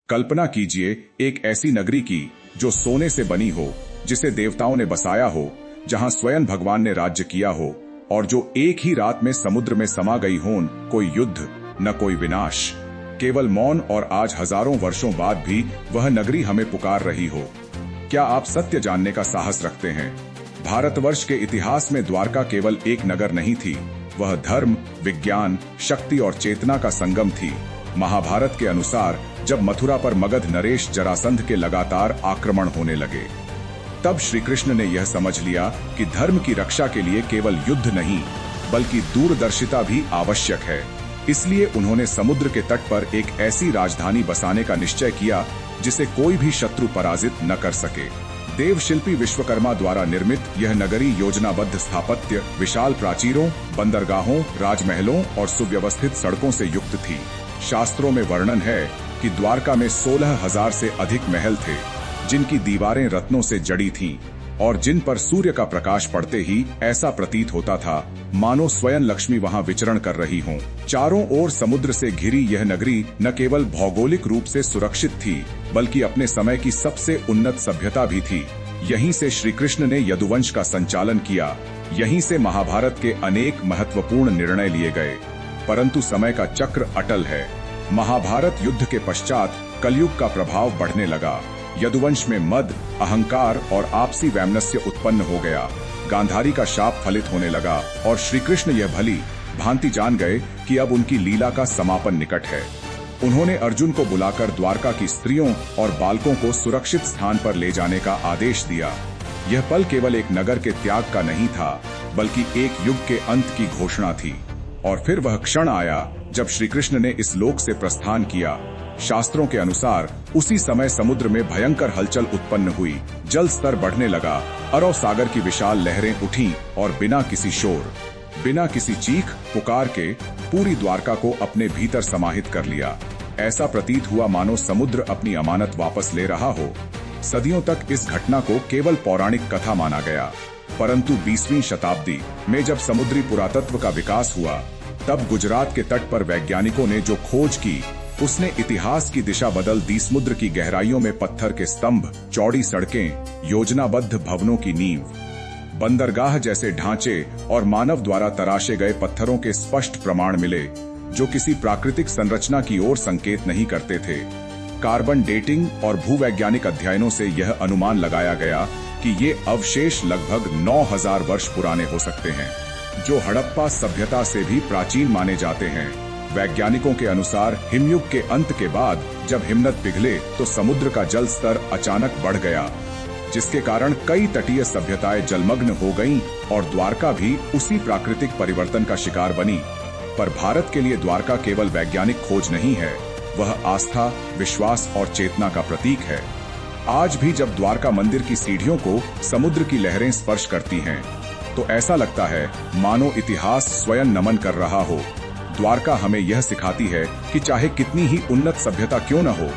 कल्पना कीजिए एक ऐसी नगरी की जो सोने से बनी हो, जिसे देवताओं ने बसाया हो, जहां स्वयं भगवान ने राज्य किया हो और जो एक ही रात में समुद्र में समा गई हो। कोई युद्ध, न कोई विनाश, केवल मौन। और आज हजारों वर्षों बाद भी वह नगरी हमें पुकार रही हो। क्या आप सत्य जानने का साहस रखते हैं? भारतवर्ष के इतिहास में द्वारका केवल एक नगर नहीं थी, वह धर्म, विज्ञान, शक्ति और चेतना का संगम थी। महाभारत के अनुसार जब मथुरा पर मगध नरेश जरासंध के लगातार आक्रमण होने लगे, तब श्री कृष्ण ने यह समझ लिया कि धर्म की रक्षा के लिए केवल युद्ध नहीं, बल्कि दूरदर्शिता भी आवश्यक है। इसलिए उन्होंने समुद्र के तट पर एक ऐसी राजधानी बसाने का निश्चय किया जिसे कोई भी शत्रु पराजित न कर सके। देवशिल्पी विश्वकर्मा द्वारा निर्मित यह नगरी योजनाबद्ध स्थापत्य, विशाल प्राचीरों, बंदरगाहों, राजमहलों और सुव्यवस्थित सड़कों से युक्त थी। शास्त्रों में वर्णन है कि द्वारका में 16,000 से अधिक महल थे, जिनकी दीवारें रत्नों से जड़ी थीं और जिन पर सूर्य का प्रकाश पड़ते ही ऐसा प्रतीत होता था मानो स्वयं लक्ष्मी वहां विचरण कर रही हों। चारों ओर समुद्र से घिरी यह नगरी न केवल भौगोलिक रूप से सुरक्षित थी, बल्कि अपने समय की सबसे उन्नत सभ्यता भी थी। यहीं से श्री कृष्ण ने यदुवंश का संचालन किया, यहीं से महाभारत के अनेक महत्वपूर्ण निर्णय लिए गए। परंतु समय का चक्र अटल है। महाभारत युद्ध के पश्चात कलयुग का प्रभाव बढ़ने लगा। यदुवंश में मद, अहंकार और आपसी वैमनस्य उत्पन्न हो गया। गांधारी का शाप फलित होने लगा और श्री कृष्ण यह भली भांति जान गए कि अब उनकी लीला का समापन निकट है। उन्होंने अर्जुन को बुलाकर द्वारका की स्त्रियों और बालकों को सुरक्षित स्थान पर ले जाने का आदेश दिया। यह पल केवल एक नगर के त्याग का नहीं था, बल्कि एक युग के अंत की घोषणा थी। और फिर वह क्षण आया जब श्री कृष्ण ने इस लोक से प्रस्थान किया। शास्त्रों के अनुसार उसी समय समुद्र में भयंकर हलचल उत्पन्न हुई। जल स्तर बढ़ने लगा, अरब सागर की विशाल लहरें उठीं और बिना किसी शोर, बिना किसी चीख पुकार के पूरी द्वारका को अपने भीतर समाहित कर लिया। ऐसा प्रतीत हुआ मानो समुद्र अपनी अमानत वापस ले रहा हो। सदियों तक इस घटना को केवल पौराणिक कथा माना गया, परंतु 20वीं शताब्दी में जब समुद्री पुरातत्व का विकास हुआ, तब गुजरात के तट पर वैज्ञानिकों ने जो खोज की, उसने इतिहास की दिशा बदल दी। समुद्र की गहराइयों में पत्थर के स्तंभ, चौड़ी सड़कें, योजनाबद्ध भवनों की नींव, बंदरगाह जैसे ढांचे और मानव द्वारा तराशे गए पत्थरों के स्पष्ट प्रमाण मिले, जो किसी प्राकृतिक संरचना की ओर संकेत नहीं करते थे। कार्बन डेटिंग और भूवैज्ञानिक अध्ययनों से यह अनुमान लगाया गया कि ये अवशेष लगभग 9,000 वर्ष पुराने हो सकते हैं, जो हड़प्पा सभ्यता से भी प्राचीन माने जाते हैं। वैज्ञानिकों के अनुसार हिमयुग के अंत के बाद जब हिमनद पिघले तो समुद्र का जल स्तर अचानक बढ़ गया, जिसके कारण कई तटीय सभ्यताएं जलमग्न हो गईं और द्वारका भी उसी प्राकृतिक परिवर्तन का शिकार बनी। पर भारत के लिए द्वारका केवल वैज्ञानिक खोज नहीं है, वह आस्था, विश्वास और चेतना का प्रतीक है। आज भी जब द्वारका मंदिर की सीढ़ियों को समुद्र की लहरें स्पर्श करती हैं, तो ऐसा लगता है मानो इतिहास स्वयं नमन कर रहा हो। द्वारका हमें यह सिखाती है कि चाहे कितनी ही उन्नत सभ्यता क्यों न हो,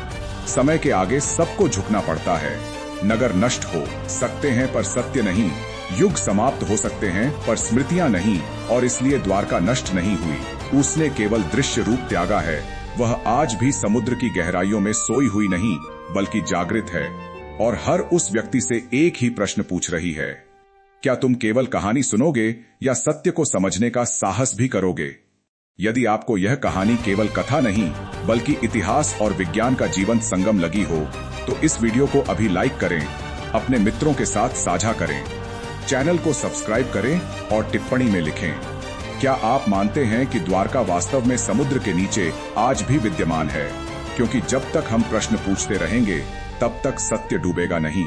समय के आगे सबको झुकना पड़ता है। नगर नष्ट हो सकते हैं पर सत्य नहीं, युग समाप्त हो सकते हैं पर स्मृतियां नहीं। और इसलिए द्वारका नष्ट नहीं हुई, उसने केवल दृश्य रूप त्यागा है। वह आज भी समुद्र की गहराइयों में सोई हुई नहीं, बल्कि जागृत है और हर उस व्यक्ति से एक ही प्रश्न पूछ रही है, क्या तुम केवल कहानी सुनोगे या सत्य को समझने का साहस भी करोगे? यदि आपको यह कहानी केवल कथा नहीं, बल्कि इतिहास और विज्ञान का जीवंत संगम लगी हो, तो इस वीडियो को अभी लाइक करें, अपने मित्रों के साथ साझा करें, चैनल को सब्सक्राइब करें और टिप्पणी में लिखें, क्या आप मानते हैं कि द्वारका वास्तव में समुद्र के नीचे आज भी विद्यमान है? क्योंकि जब तक हम प्रश्न पूछते रहेंगे, तब तक सत्य डूबेगा नहीं।